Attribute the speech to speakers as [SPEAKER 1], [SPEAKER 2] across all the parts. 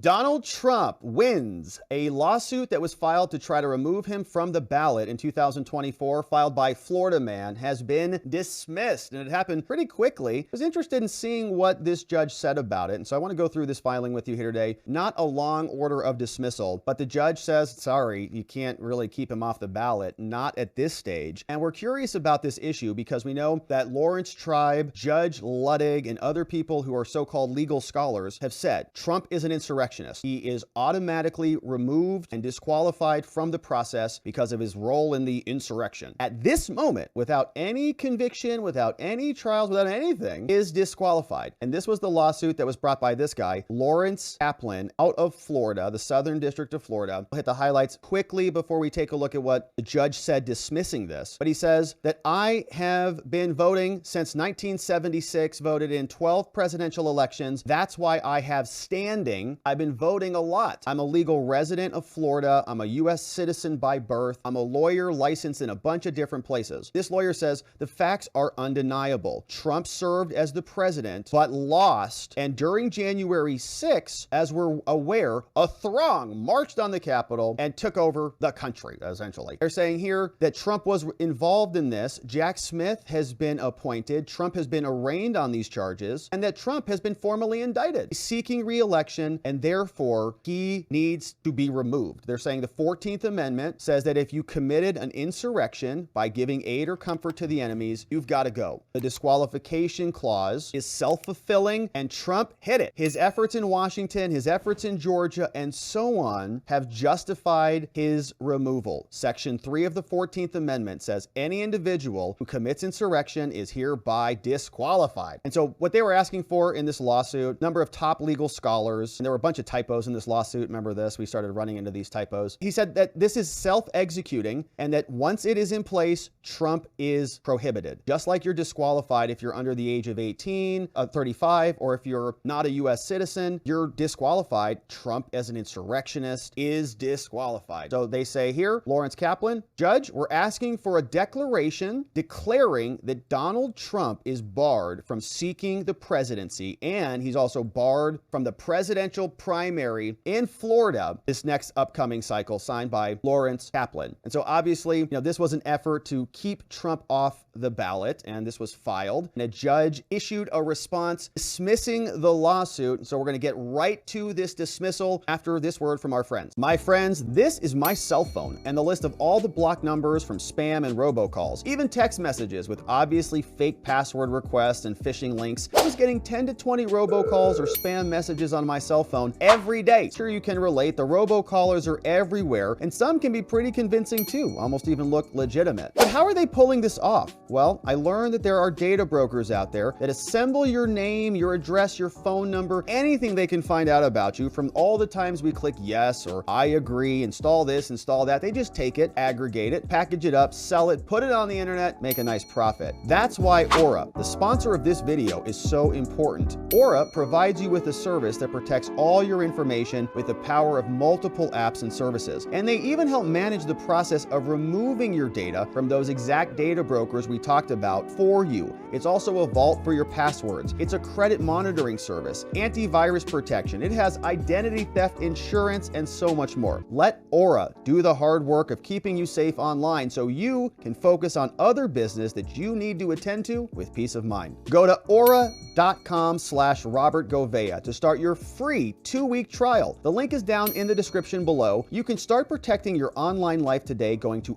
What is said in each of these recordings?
[SPEAKER 1] Donald Trump wins a lawsuit that was filed to try to remove him from the ballot in 2024, filed by Florida man, has been dismissed. And it happened pretty quickly. I was interested in seeing what this judge said about it. And so I want to go through this filing with you here today. Not a long order of dismissal, but the judge says, sorry, you can't really keep him off the ballot, not at this stage. And we're curious about this issue because we know that Lawrence Tribe, Judge Ludwig, and other people who are so-called legal scholars have said Trump is an insurrectionist. He is automatically removed and disqualified from the process because of his role in the insurrection. At this moment, without any conviction, without any trials, without anything, is disqualified. And this was the lawsuit that was brought by this guy, Lawrence Kaplan, out of Florida, the Southern District of Florida. I'll hit the highlights quickly before we take a look at what the judge said dismissing this. But he says that I have been voting since 1976, voted in 12 presidential elections. That's why I have standing. I've been voting a lot. I'm a legal resident of Florida. I'm a U.S. citizen by birth. I'm a lawyer licensed in a bunch of different places. This lawyer says the facts are undeniable. Trump served as the president, but lost. And during January 6th, as we're aware, a throng marched on the Capitol and took over the country, essentially. They're saying here that Trump was involved in this. Jack Smith has been appointed. Trump has been arraigned on these charges, and that Trump has been formally indicted. He's seeking re-election, and therefore he needs to be removed. They're saying the 14th Amendment says that if you committed an insurrection by giving aid or comfort to the enemies, you've got to go. The disqualification clause is self-fulfilling, and Trump hit it. His efforts in Washington, his efforts in Georgia, and so on have justified his removal. Section 3 of the 14th Amendment says any individual who commits insurrection is hereby disqualified. And so what they were asking for in this lawsuit, number of top legal scholars, and there were a bunch of typos in this lawsuit. Remember this? We started running into these typos. He said that this is self-executing and that once it is in place, Trump is prohibited. Just like you're disqualified if you're under the age of 18, 35, or if you're not a U.S. citizen, you're disqualified. Trump as an insurrectionist is disqualified. So they say here, Lawrence Kaplan, Judge, we're asking for a declaration declaring that Donald Trump is barred from seeking the presidency, and he's also barred from the presidential primary in Florida this next upcoming cycle, signed by Lawrence Kaplan. And so obviously, this was an effort to keep Trump off the ballot, and this was filed, and a judge issued a response dismissing the lawsuit. So we're going to get right to this dismissal after this word from our friends. My friends, this is my cell phone and the list of all the blocked numbers from spam and robocalls, even text messages with obviously fake password requests and phishing links. I was getting 10 to 20 robocalls or spam messages on my cell phone every day. Sure, you can relate. The robocallers are everywhere, and some can be pretty convincing too, almost even look legitimate. But how are they pulling this off? Well, I learned that there are data brokers out there that assemble your name, your address, your phone number, anything they can find out about you from all the times we click yes or I agree, install this, install that. They just take it, aggregate it, package it up, sell it, put it on the internet, make a nice profit. That's why Aura, the sponsor of this video, is so important. Aura provides you with a service that protects all your information with the power of multiple apps and services. And they even help manage the process of removing your data from those exact data brokers we talked about for you. It's also a vault for your passwords. It's a credit monitoring service, antivirus protection. It has identity theft insurance and so much more. Let Aura do the hard work of keeping you safe online so you can focus on other business that you need to attend to with peace of mind. Go to aura.com/Robert Govea to start your free 2-week trial. The link is down in the description below. You can start protecting your online life today going to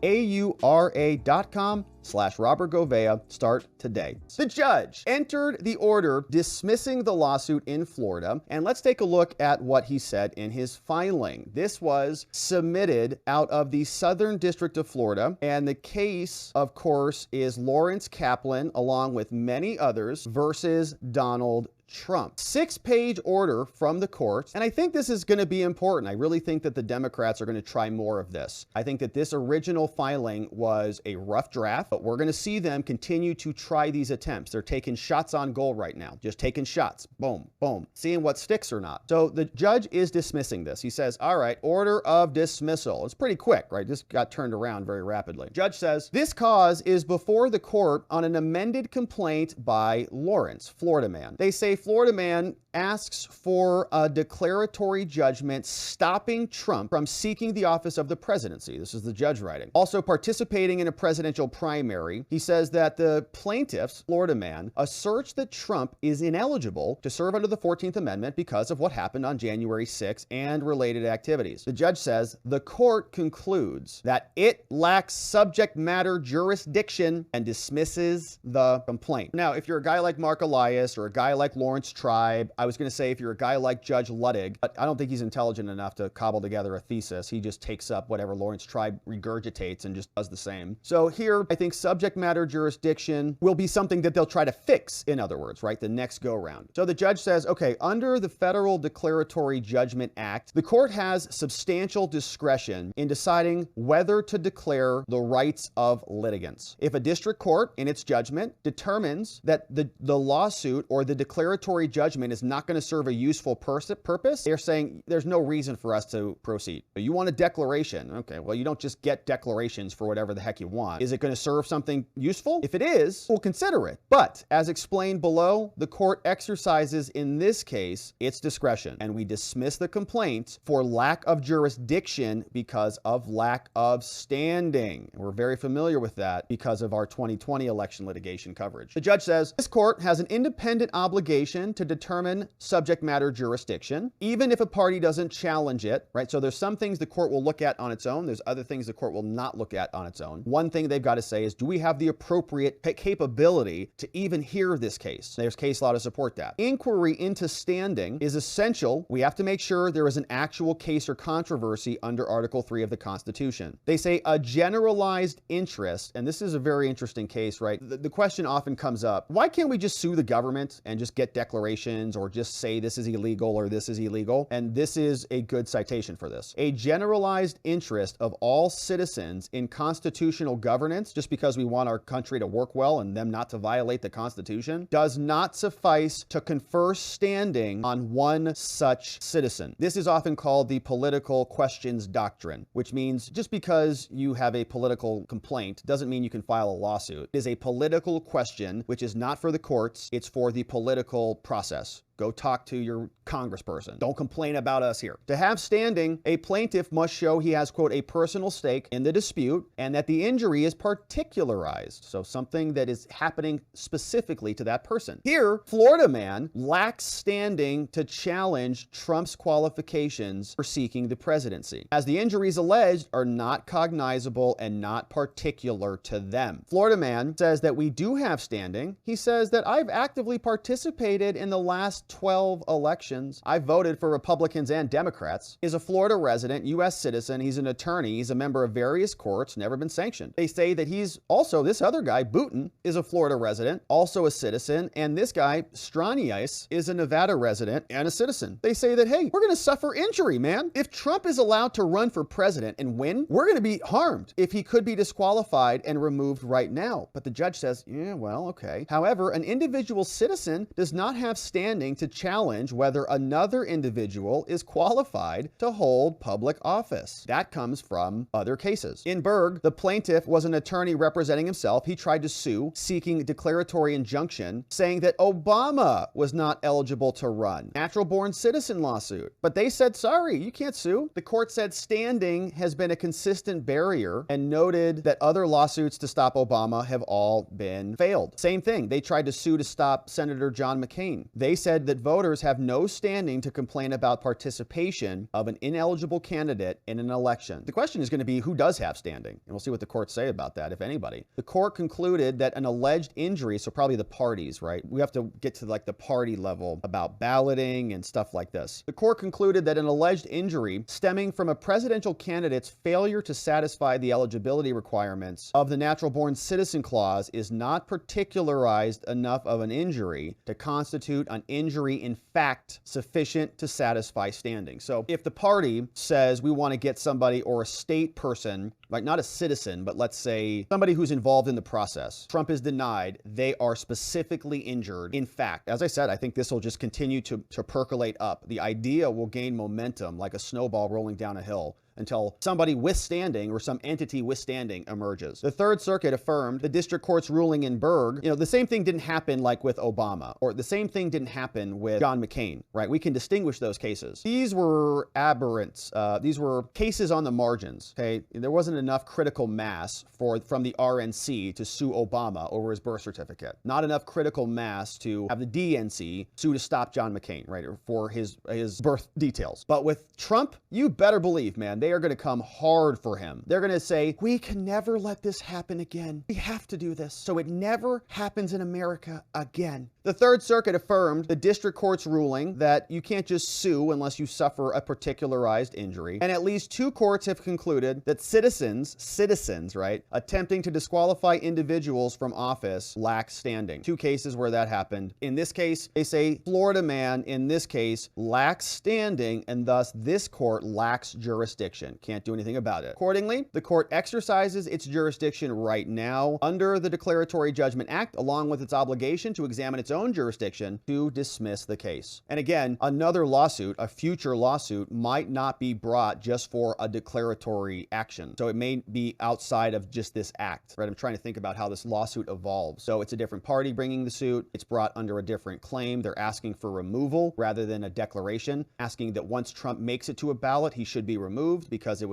[SPEAKER 1] aura.com/Robert Govea. Start today. The judge entered the order dismissing the lawsuit in Florida, and let's take a look at what he said in his filing. This was submitted out of the Southern District of Florida, and the case, of course, is Lawrence Kaplan, along with many others, versus Donald Trump. 6-page order from the court, and I think this is going to be important. I really think that the Democrats are going to try more of this. I think that this original filing was a rough draft, but we're going to see them continue to try these attempts. They're taking shots on goal right now, just taking shots, boom, boom, seeing what sticks or not. So the judge is dismissing this. He says, all right, order of dismissal. It's pretty quick, right? This got turned around very rapidly. Judge says, this cause is before the court on an amended complaint by Lawrence, Florida man. They say Florida man asks for a declaratory judgment stopping Trump from seeking the office of the presidency. This is the judge writing. Also participating in a presidential primary. He says that the plaintiff's Florida man asserts that Trump is ineligible to serve under the 14th Amendment because of what happened on January 6th and related activities. The judge says the court concludes that it lacks subject matter jurisdiction and dismisses the complaint. Now, if you're a guy like Mark Elias or a guy like Lawrence Tribe, I was going to say if you're a guy like Judge Luttig, but I don't think he's intelligent enough to cobble together a thesis. He just takes up whatever Lawrence Tribe regurgitates and just does the same. So here, I think subject matter jurisdiction will be something that they'll try to fix, in other words, right? The next go round. So the judge says, okay, under the Federal Declaratory Judgment Act, the court has substantial discretion in deciding whether to declare the rights of litigants. If a district court, in its judgment, determines that the lawsuit or the declaratory judgment is not going to serve a useful purpose, they're saying there's no reason for us to proceed. You want a declaration. Okay, well, you don't just get declarations for whatever the heck you want. Is it going to serve something useful? If it is, we'll consider it. But as explained below, the court exercises in this case its discretion, and we dismiss the complaint for lack of jurisdiction because of lack of standing. We're very familiar with that because of our 2020 election litigation coverage. The judge says this court has an independent obligation to determine subject matter jurisdiction, even if a party doesn't challenge it, right? So there's some things the court will look at on its own. There's other things the court will not look at on its own. One thing they've got to say is, do we have the appropriate capability to even hear this case? There's case law to support that. Inquiry into standing is essential. We have to make sure there is an actual case or controversy under Article 3 of the Constitution. They say a generalized interest, and this is a very interesting case, right? The question often comes up, why can't we just sue the government and just get declarations or just say this is illegal or this is illegal? And this is a good citation for this. A generalized interest of all citizens in constitutional governance, just because we want our country to work well and them not to violate the Constitution, does not suffice to confer standing on one such citizen. This is often called the political questions doctrine, which means just because you have a political complaint doesn't mean you can file a lawsuit. It is a political question, which is not for the courts, it's for the political process. Go talk to your congressperson. Don't complain about us here. To have standing, a plaintiff must show he has, quote, a personal stake in the dispute and that the injury is particularized. So something that is happening specifically to that person. Here, Florida man lacks standing to challenge Trump's qualifications for seeking the presidency, as the injuries alleged are not cognizable and not particular to them. Florida man says that we do have standing. He says that I've actively participated in the last 12 elections. I voted for Republicans and Democrats. Is a Florida resident, U.S. citizen. He's an attorney. He's a member of various courts, never been sanctioned. They say that he's also, this other guy, Booten, is a Florida resident, also a citizen. And this guy, Straniais, is a Nevada resident and a citizen. They say that, hey, we're going to suffer injury, man. If Trump is allowed to run for president and win, we're going to be harmed if he could be disqualified and removed right now. But the judge says, yeah, well, okay. However, an individual citizen does not have standing to challenge whether another individual is qualified to hold public office. That comes from other cases. In Berg, the plaintiff was an attorney representing himself. He tried to sue, seeking declaratory injunction, saying that Obama was not eligible to run. Natural-born citizen lawsuit. But they said, sorry, you can't sue. The court said standing has been a consistent barrier and noted that other lawsuits to stop Obama have all been failed. Same thing. They tried to sue to stop Senator John McCain. They said that voters have no standing to complain about participation of an ineligible candidate in an election. The question is going to be who does have standing, and we'll see what the courts say about that, if anybody. The court concluded that an alleged injury, so probably the parties, right? We have to get to like the party level about balloting and stuff like this. The court concluded that an alleged injury stemming from a presidential candidate's failure to satisfy the eligibility requirements of the natural-born citizen clause is not particularized enough of an injury to constitute an injury in fact sufficient to satisfy standing. So if the party says we want to get somebody or a state person, like not a citizen, but let's say somebody who's involved in the process, Trump is denied, they are specifically injured. In fact, as I said, I think this will just continue to percolate up. The idea will gain momentum like a snowball rolling down a hill. until somebody withstanding or some entity withstanding emerges. The Third Circuit affirmed the district court's ruling in Berg. The same thing didn't happen like with Obama, or the same thing didn't happen with John McCain, right? We can distinguish those cases. These were aberrants. These were cases on the margins, okay? There wasn't enough critical mass from the RNC to sue Obama over his birth certificate. Not enough critical mass to have the DNC sue to stop John McCain, right? Or for his birth details. But with Trump, you better believe, man, they are going to come hard for him. They're going to say, we can never let this happen again. We have to do this so it never happens in America again. The Third Circuit affirmed the district court's ruling that you can't just sue unless you suffer a particularized injury. And at least 2 courts have concluded that citizens, right, attempting to disqualify individuals from office lack standing. 2 cases where that happened. In this case, they say Florida man, in this case, lacks standing, and thus this court lacks jurisdiction. Can't do anything about it. Accordingly, the court exercises its jurisdiction right now under the Declaratory Judgment Act, along with its obligation to examine its own jurisdiction to dismiss the case. And again, another lawsuit, a future lawsuit, might not be brought just for a declaratory action. So it may be outside of just this act, right? I'm trying to think about how this lawsuit evolves. So it's a different party bringing the suit. It's brought under a different claim. They're asking for removal rather than a declaration, asking that once Trump makes it to a ballot, he should be removed because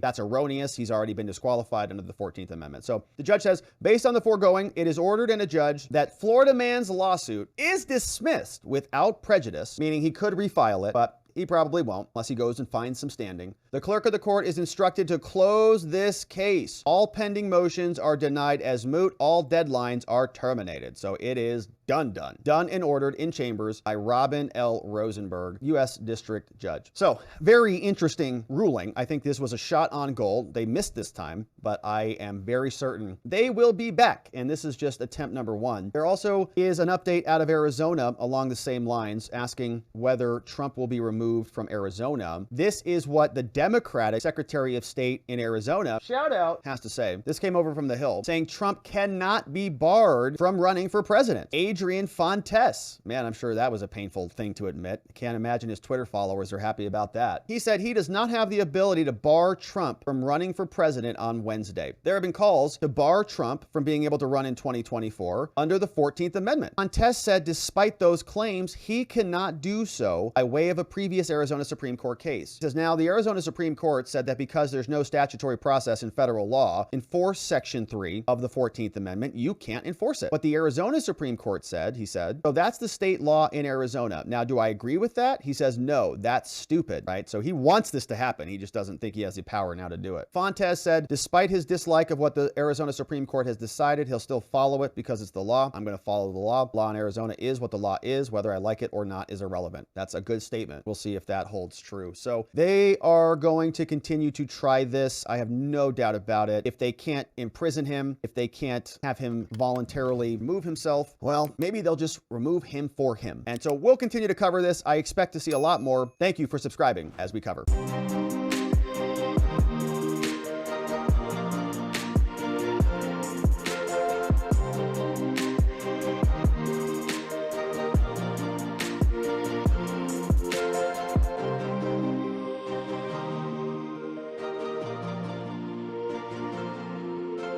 [SPEAKER 1] that's erroneous. He's already been disqualified under the 14th Amendment. So the judge says, based on the foregoing, it is ordered and adjudged that Florida man's lawsuit is dismissed without prejudice, meaning he could refile it, but he probably won't unless he goes and finds some standing. The clerk of the court is instructed to close this case. All pending motions are denied as moot. All deadlines are terminated. So it is done and ordered in chambers by Robin L. Rosenberg, U.S. District Judge. So very interesting ruling. I think this was a shot on goal. They missed this time, but I am very certain they will be back. And this is just attempt number 1. There also is an update out of Arizona along the same lines, asking whether Trump will be removed from Arizona. This is what the Democratic Secretary of State in Arizona, shout out, has to say. This came over from the Hill, saying Trump cannot be barred from running for president. Adrian Fontes. Man, I'm sure that was a painful thing to admit. I can't imagine his Twitter followers are happy about that. He said he does not have the ability to bar Trump from running for president on Wednesday. There have been calls to bar Trump from being able to run in 2024 under the 14th Amendment. Fontes said despite those claims, he cannot do so by way of a previous Arizona Supreme Court case. He says now the Arizona Supreme Court said that because there's no statutory process in federal law, enforce Section 3 of the 14th Amendment, you can't enforce it. But the Arizona Supreme Court said, he said, so that's the state law in Arizona. Now, do I agree with that? He says, no, that's stupid, right? So he wants this to happen. He just doesn't think he has the power now to do it. Fontes said, despite his dislike of what the Arizona Supreme Court has decided, he'll still follow it because it's the law. I'm going to follow the law. Law in Arizona is what the law is. Whether I like it or not is irrelevant. That's a good statement. We'll see if that holds true. So they are going to continue to try this. I have no doubt about it. If they can't imprison him, if they can't have him voluntarily remove himself, well, maybe they'll just remove him for him. And so we'll continue to cover this. I expect to see a lot more. Thank you for subscribing as we cover.